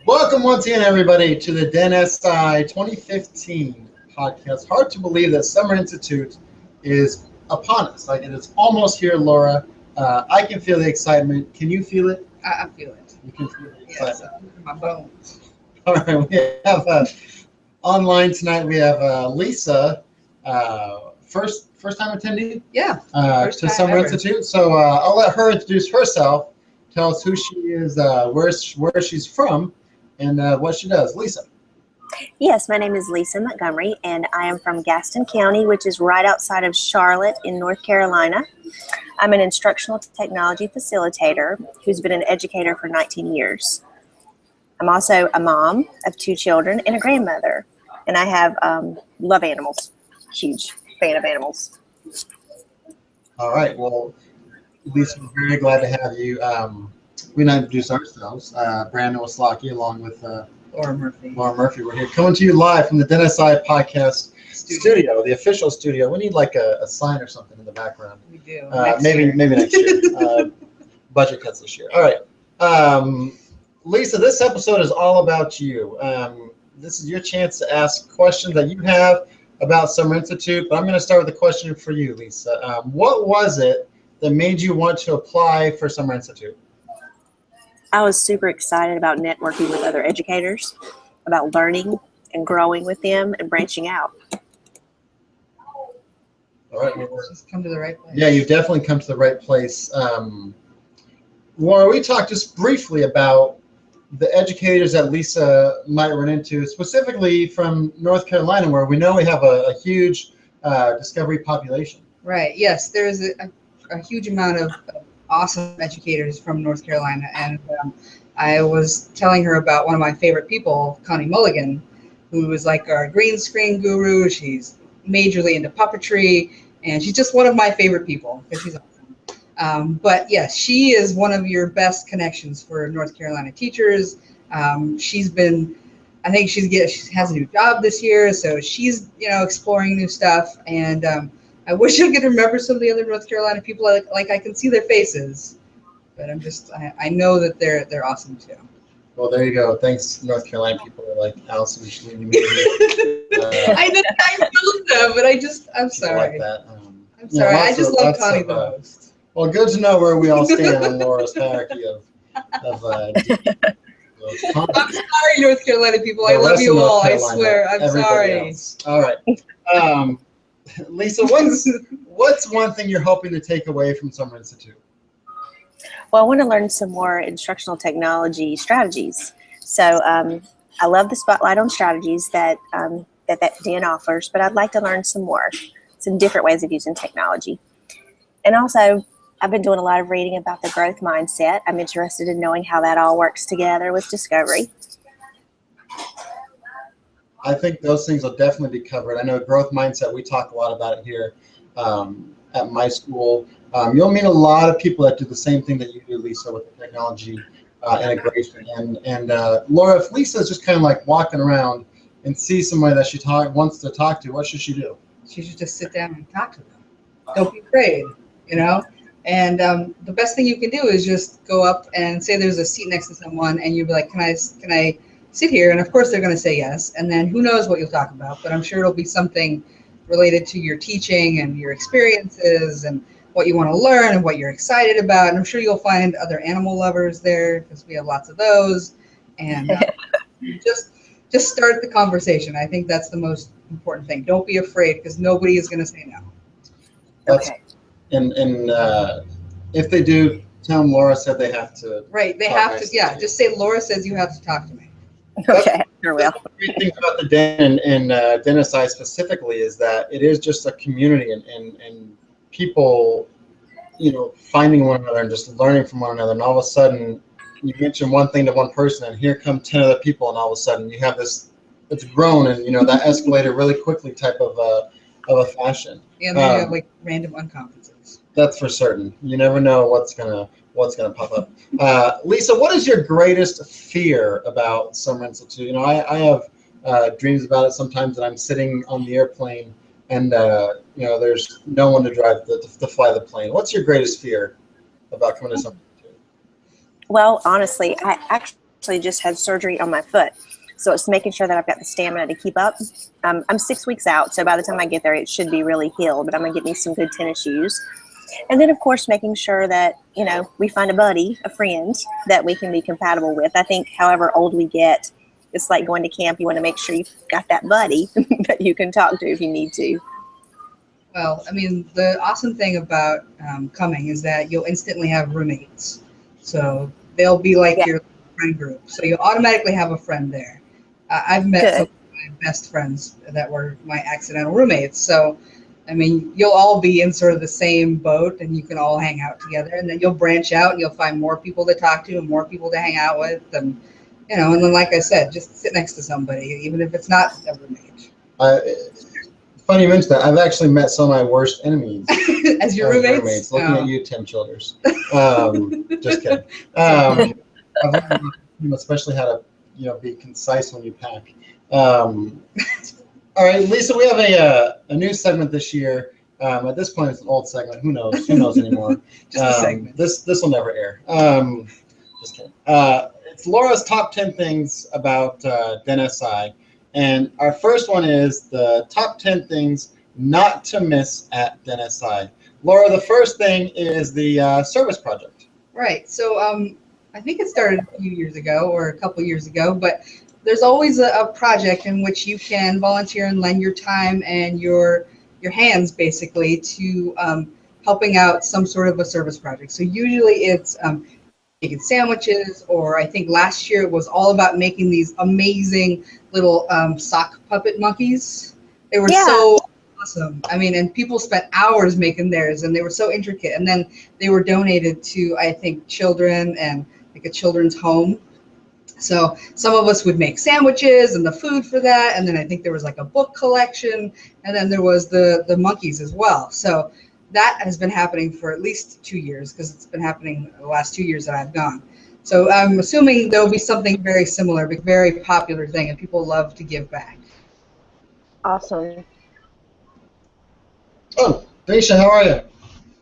Welcome once again, everybody, to the DNSI 2015 podcast. Hard to believe that Summer Institute is upon us. Like, it is almost here, Laura. I can feel the excitement. Can you feel it? I feel it. You can feel the Yes, excitement. in my bones. All right, we have online tonight. We have Lisa, first time attendee Yeah, first to time Summer ever. Institute. So I'll let her introduce herself. Tell us who she is, where she's from, and what she does. Lisa. Yes, my name is Lisa Montgomery, and I am from Gaston County, which is right outside of Charlotte in North Carolina. I'm an instructional technology facilitator who's been an educator for 19 years. I'm also a mom of 2 children and a grandmother, and I have love animals. Huge fan of animals. All right. Well, Lisa, we're very glad to have you. We now introduce ourselves. Brandon Waslocki, along with Laura Murphy. Laura Murphy. We're here coming to you live from the DNSI podcast studio, the official studio. We need like a sign or something in the background. We do. Maybe next year. Budget cuts this year. All right. Lisa, this episode is all about you. This is your chance to ask questions that you have about Summer Institute. But I'm going to start with a question for you, Lisa. What was it that made you want to apply for Summer Institute? I was super excited about networking with other educators, about learning and growing with them and branching out. All right. Just come to the right place. Yeah, you've definitely come to the right place. Laura, we talked just briefly about the educators that Lisa might run into, specifically from North Carolina, where we know we have a huge Discovery population. Right. Yes, there's a huge amount of awesome educators from North Carolina, and I was telling her about one of my favorite people, Connie Mulligan, who is like our green screen guru. She's majorly into puppetry, and she's just one of my favorite people because she's awesome. But yes, she is one of your best connections for North Carolina teachers. She's been, I think she has a new job this year, so she's exploring new stuff. And I wish I could remember some of the other North Carolina people. Like I can see their faces, but I know that they're awesome too. Well, there you go. Thanks, North Carolina people are like Allison. I know them, but I'm sorry. Like that. I'm sorry. I just love Connie the most. Well, good to know where we all stand on Laura's hierarchy of I'm sorry, North Carolina people. I love you all. I swear. I'm sorry. Else. All right. Lisa, what's one thing you're hoping to take away from Summer Institute? Well, I want to learn some more instructional technology strategies. So I love the spotlight on strategies that Dan offers, but I'd like to learn some different ways of using technology. And also, I've been doing a lot of reading about the growth mindset. I'm interested in knowing how that all works together with Discovery. I think those things will definitely be covered. I know growth mindset, we talk a lot about it here at my school. You'll meet a lot of people that do the same thing that you do, Lisa, with the technology integration. And Laura, if Lisa's just kind of like walking around and sees somebody that she wants to talk to, what should she do? She should just sit down and talk to them. Don't be afraid, And the best thing you can do is just go up and say there's a seat next to someone, and you'll be like, can I sit here? And of course they're going to say yes. And then who knows what you'll talk about, but I'm sure it'll be something related to your teaching and your experiences and what you want to learn and what you're excited about. And I'm sure you'll find other animal lovers there because we have lots of those. And just start the conversation. I think that's the most important thing. Don't be afraid because nobody is going to say no. Okay. And if they do, tell them Laura said they have to. Right. They have to. Yeah. Just say Laura says you have to talk to me. Okay, sure will. The great thing about the Den and DNSI specifically is that it is just a community and people, finding one another and just learning from one another. And all of a sudden, you mention one thing to one person, and here come 10 other people, and all of a sudden you have this. It's grown, and that escalated really quickly type of a fashion. And then you have like random unconferences. That's for certain. You never know what's gonna pop up. Lisa, what is your greatest fear about Summer Institute? I have dreams about it sometimes that I'm sitting on the airplane and there's no one to drive to fly the plane. What's your greatest fear about coming to Summer Institute? Well, honestly, I actually actually just had surgery on my foot. So it's making sure that I've got the stamina to keep up. I'm 6 weeks out, so by the time I get there, it should be really healed, but I'm going to get me some good tennis shoes. And then, of course, making sure that, you know, we find a buddy, a friend that we can be compatible with. I think however old we get, it's like going to camp. You want to make sure you've got that buddy that you can talk to if you need to. Well, I mean, the awesome thing about coming is that you'll instantly have roommates. So they'll be like your friend group. So you'll automatically have a friend there. I've met some of my best friends that were my accidental roommates. So, I mean, you'll all be in sort of the same boat and you can all hang out together. And then you'll branch out and you'll find more people to talk to and more people to hang out with. And, you know, and then, like I said, just sit next to somebody, even if it's not a roommate. Funny you mention that. I've actually met some of my worst enemies as your roommates. Looking at you, Tim Childers. Just kidding. I've learned, especially how to, you know, be concise when you pack. All right, Lisa, we have a new segment this year. At this point, it's an old segment. Who knows? Who knows anymore? Just a segment. This will never air. Just kidding. It's Laura's top 10 things about DenSI. And our first one is the top 10 things not to miss at DenSI. Laura, the first thing is the service project. Right. So I think it started a few years ago or a couple years ago, but there's always a project in which you can volunteer and lend your time and your hands basically to helping out some sort of a service project. So usually it's making sandwiches, or I think last year it was all about making these amazing little sock puppet monkeys. They were so awesome. I mean, and people spent hours making theirs and they were so intricate. And then they were donated to, I think, children and like a children's home. So some of us would make sandwiches and the food for that. And then I think there was like a book collection, and then there was the monkeys as well. So that has been happening for at least 2 years, because it's been happening the last 2 years that I've gone. So I'm assuming there'll be something very similar, but very popular thing, and people love to give back. Awesome. Oh, Daisha, how are you?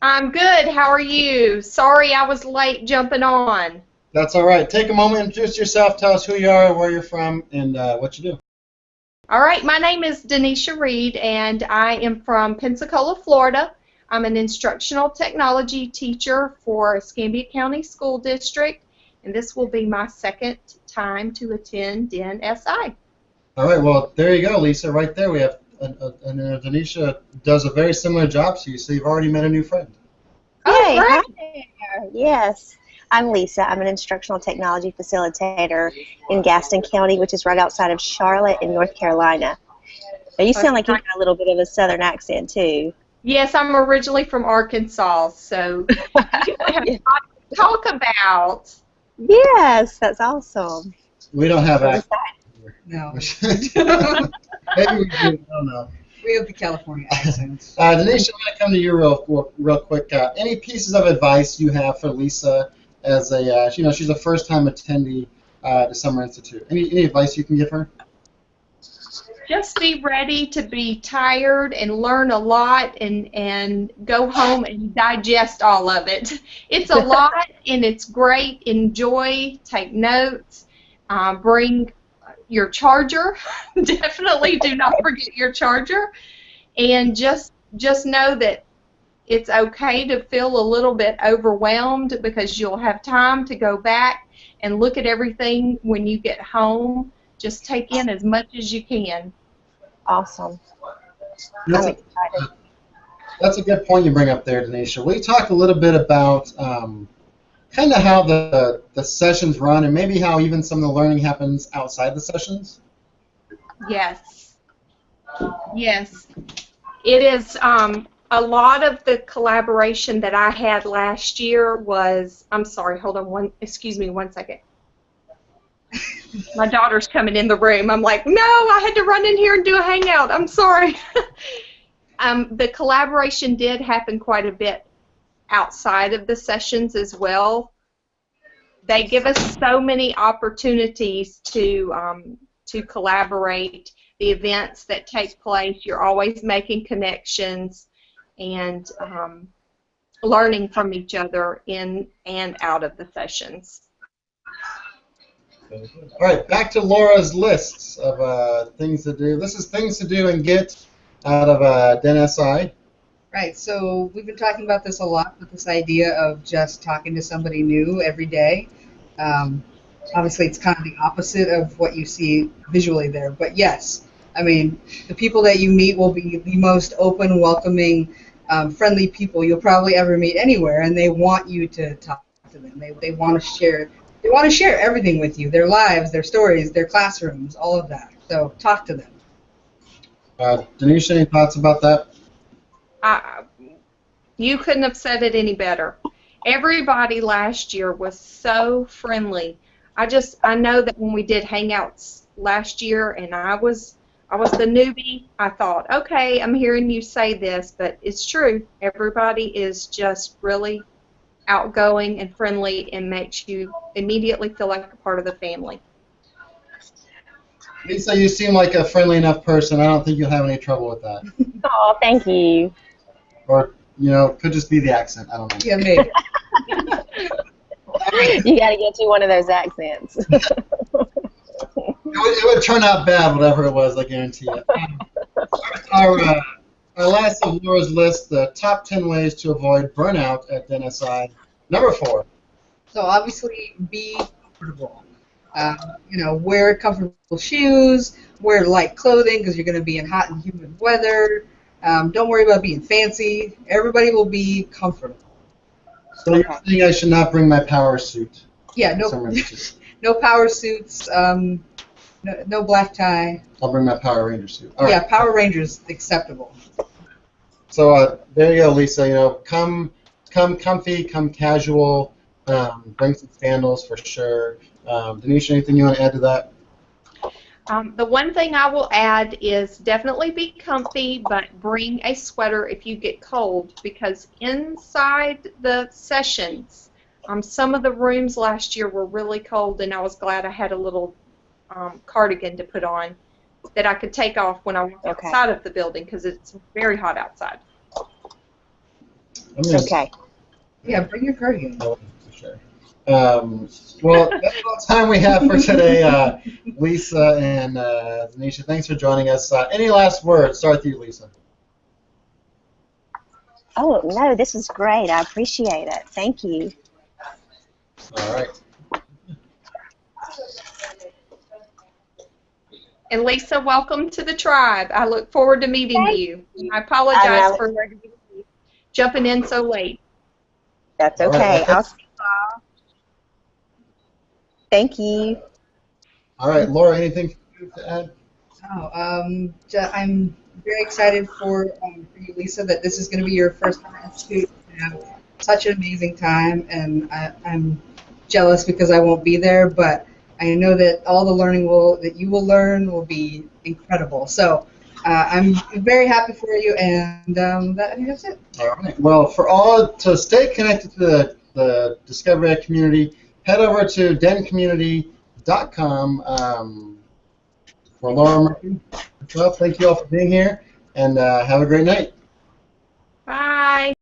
I'm good. How are you? Sorry I was late jumping on. That's all right. Take a moment, introduce yourself, tell us who you are, where you're from, and what you do. All right, my name is Denisha Reed, and I am from Pensacola, Florida. I'm an instructional technology teacher for Escambia County School District, and this will be my second time to attend DenSI. All right, well, there you go, Lisa. Right there, we have Denisha does a very similar job to you, so you've already met a new friend. Hey, hi there. Yes. I'm Lisa. I'm an instructional technology facilitator in Gaston County, which is right outside of Charlotte in North Carolina. Now, you sound like you've got a little bit of a southern accent, too. Yes, I'm originally from Arkansas, so you have a lot to talk about. Yes, that's awesome. We don't have accents. No. Maybe we do. I don't know. We have the California accents. Denisha, I'm going to come to you real quick. Any pieces of advice you have for Lisa as a, she's a first-time attendee to Summer Institute? Any advice you can give her? Just be ready to be tired and learn a lot and go home and digest all of it. It's a lot and it's great. Enjoy, take notes, bring your charger. Definitely do not forget your charger. And just know that it's okay to feel a little bit overwhelmed, because you'll have time to go back and look at everything when you get home. Just take in as much as you can. Awesome. I'm excited. That's a good point you bring up there, Denisha. We talked a little bit about kind of how the sessions run, and maybe how even some of the learning happens outside the sessions. Yes. Yes. It is a lot of the collaboration that I had last year was, I'm sorry, hold on excuse me one second. My daughter's coming in the room. I'm like, no, I had to run in here and do a hangout. I'm sorry. The collaboration did happen quite a bit outside of the sessions as well. They give us so many opportunities to collaborate. The events that take place, you're always making connections and learning from each other in and out of the sessions. All right, back to Laura's lists of things to do. This is things to do and get out of DNSI. Right, so we've been talking about this a lot, with this idea of just talking to somebody new every day. Obviously, it's kind of the opposite of what you see visually there, but yes, I mean, the people that you meet will be the most open, welcoming, friendly people you'll probably ever meet anywhere, and they want you to talk to them. They want to share. They want to share everything with you, their lives, their stories, their classrooms, all of that. So talk to them. Denise, any thoughts about that? You couldn't have said it any better. Everybody last year was so friendly. I know that when we did Hangouts last year and I was the newbie, I thought, okay, I'm hearing you say this, but it's true. Everybody is just really outgoing and friendly and makes you immediately feel like a part of the family. Lisa, you seem like a friendly enough person. I don't think you'll have any trouble with that. Oh, thank you. Or, you know, it could just be the accent. I don't know. Yeah, maybe. You got to get you one of those accents. It would turn out bad, whatever it was, I guarantee it. Our last of Laura's list, the top 10 ways to avoid burnout at DNSI. Number 4. So obviously, be comfortable. Wear comfortable shoes, wear light clothing because you're going to be in hot and humid weather. Don't worry about being fancy. Everybody will be comfortable. So you're saying I should not bring my power suit? Yeah, no power suits, no black tie. I'll bring my Power Ranger suit. All Yeah, right. Power Rangers acceptable. So there you go, Lisa. You know, come comfy, come casual. Bring some sandals for sure. Denise, anything you want to add to that? The one thing I will add is definitely be comfy, but bring a sweater if you get cold, because inside the sessions, some of the rooms last year were really cold, and I was glad I had a little cardigan to put on that I could take off when I walk outside of the building, because it's very hot outside. Okay. Yeah, bring your cardigan. For sure. Well, that's all the time we have for today, Lisa and Zanisha. Thanks for joining us. Any last words? Start with you, Lisa. Oh, no, this is great. I appreciate it. Thank you. All right. And Lisa, welcome to the tribe. I look forward to meeting you. I apologize for jumping in so late. That's okay. I'll see you all. Thank you. All right, Laura, anything to add? Oh, I'm very excited for you, Lisa, that this is going to be your first time to have such an amazing time, and I'm jealous because I won't be there, but I know that all the learning that you will learn will be incredible. So I'm very happy for you, and I think that's it. All right. Well, for all to stay connected to the Discovery Ed community, head over to dencommunity.com. For Laura Murphy, well, thank you all for being here, and have a great night. Bye.